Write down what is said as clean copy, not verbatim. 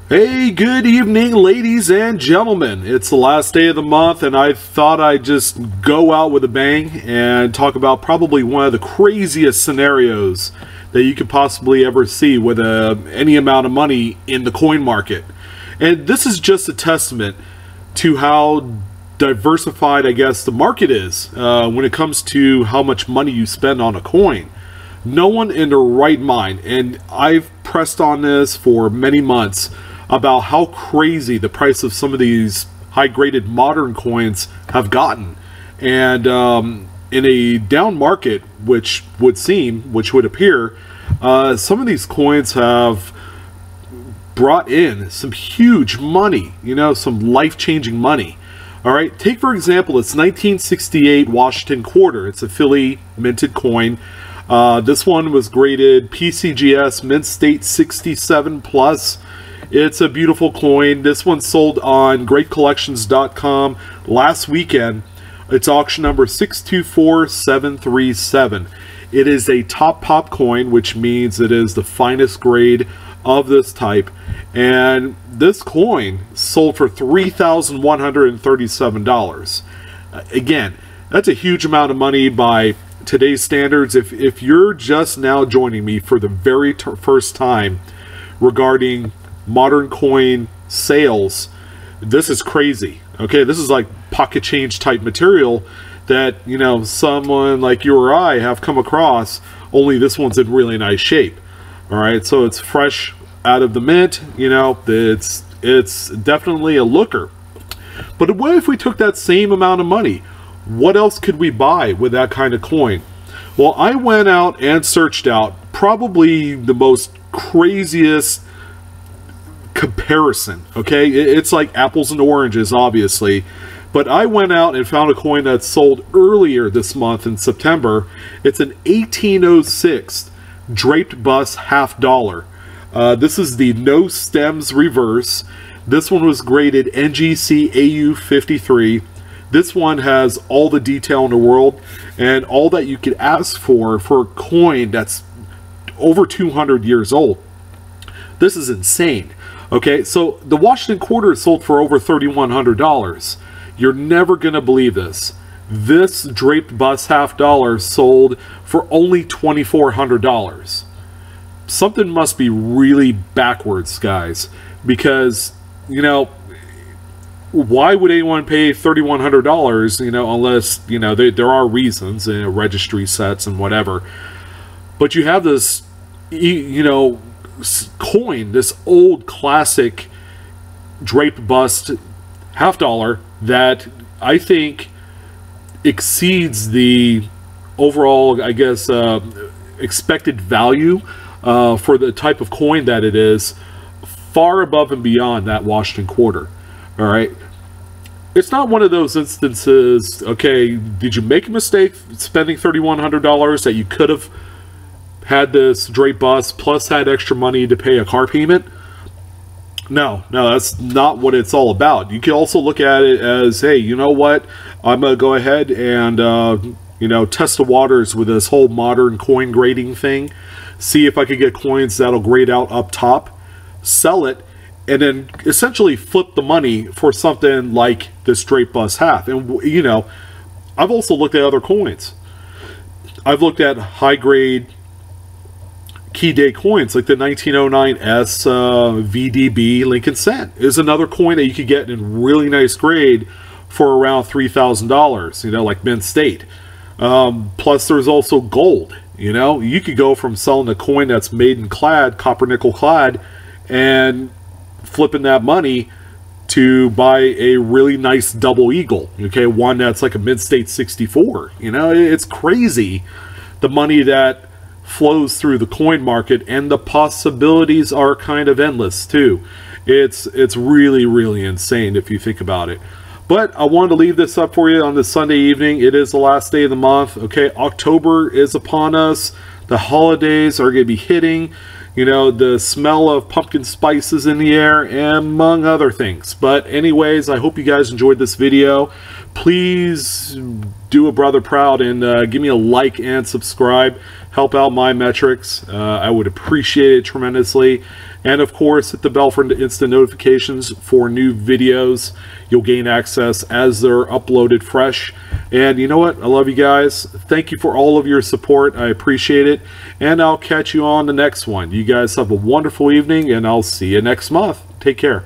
Hey, good evening, ladies and gentlemen. It's the last day of the month, and I thought I'd just go out with a bang and talk about probably one of the craziest scenarios that you could possibly ever see with any amount of money in the coin market. And this is just a testament to how diversified, I guess, the market is when it comes to how much money you spend on a coin. No one in their right mind, and I've pressed on this for many months, about how crazy the price of some of these high-graded modern coins have gotten. And in a down market, which would appear, some of these coins have brought in some huge money, some life-changing money. All right, take for example this 1968 Washington quarter. It's a Philly minted coin. This one was graded PCGS Mint State 67 plus. It's a beautiful coin. This one sold on greatcollections.com last weekend. It's auction number 624737. It is a top pop coin, which means it is the finest grade of this type. And this coin sold for $3,137. Again, that's a huge amount of money by today's standards. If you're just now joining me for the very first time regarding modern coin sales, this is crazy. Okay, this is like pocket change type material that someone like you or I have come across, only this one's in really nice shape. All right, so it's fresh out of the mint. It's definitely a looker. But what if we took that same amount of money? What else could we buy with that kind of coin? Well, I went out and searched out probably the most craziest comparison. Okay, it's like apples and oranges, obviously, but I went out and found a coin that sold earlier this month in September. It's an 1806 draped bust $half. This is the no stems reverse. This one was graded NGC AU 53. This one has all the detail in the world and all that you could ask for a coin that's over 200 years old. This is insane. Okay, so the Washington quarter sold for over $3,100. You're never going to believe this. This draped bust $half sold for only $2,400. Something must be really backwards, guys, because, why would anyone pay $3,100, unless, there are reasons, registry sets and whatever. But you have this, coin, this old classic draped bust $half that I think exceeds the overall, I guess, expected value for the type of coin that it is, far above and beyond that Washington quarter. All right, it's not one of those instances, okay, did you make a mistake spending $3,100 that you could have had this drape bust plus had extra money to pay a car payment? No, that's not what it's all about. You can also look at it as, hey, you know what, I'm gonna go ahead and test the waters with this whole modern coin grading thing, see if I could get coins that'll grade out up top, sell it, and then essentially flip the money for something like this drape bust half. And I've also looked at other coins. I've looked at high grade key day coins like the 1909 S VDB Lincoln Cent is another coin that you could get in really nice grade for around $3,000, like Mint State. Plus there's also gold. You could go from selling a coin that's made in clad, copper nickel clad, and flipping that money to buy a really nice double eagle, okay, one that's like a Mint State 64. It's crazy the money that flows through the coin market, and the possibilities are kind of endless too. It's really, really insane if you think about it. But I wanted to leave this up for you on this Sunday evening. It is the last day of the month. Okay, October is upon us. The holidays are going to be hitting. The smell of pumpkin spice is in the air, among other things. But anyways, I hope you guys enjoyed this video. please do a brother proud and give me a like and subscribe. Help out my metrics. I would appreciate it tremendously. And of course, hit the bell for instant notifications for new videos. You'll gain access as they're uploaded fresh. And you know what? I love you guys. Thank you for all of your support. I appreciate it. And I'll catch you on the next one. You guys have a wonderful evening, and I'll see you next month. Take care.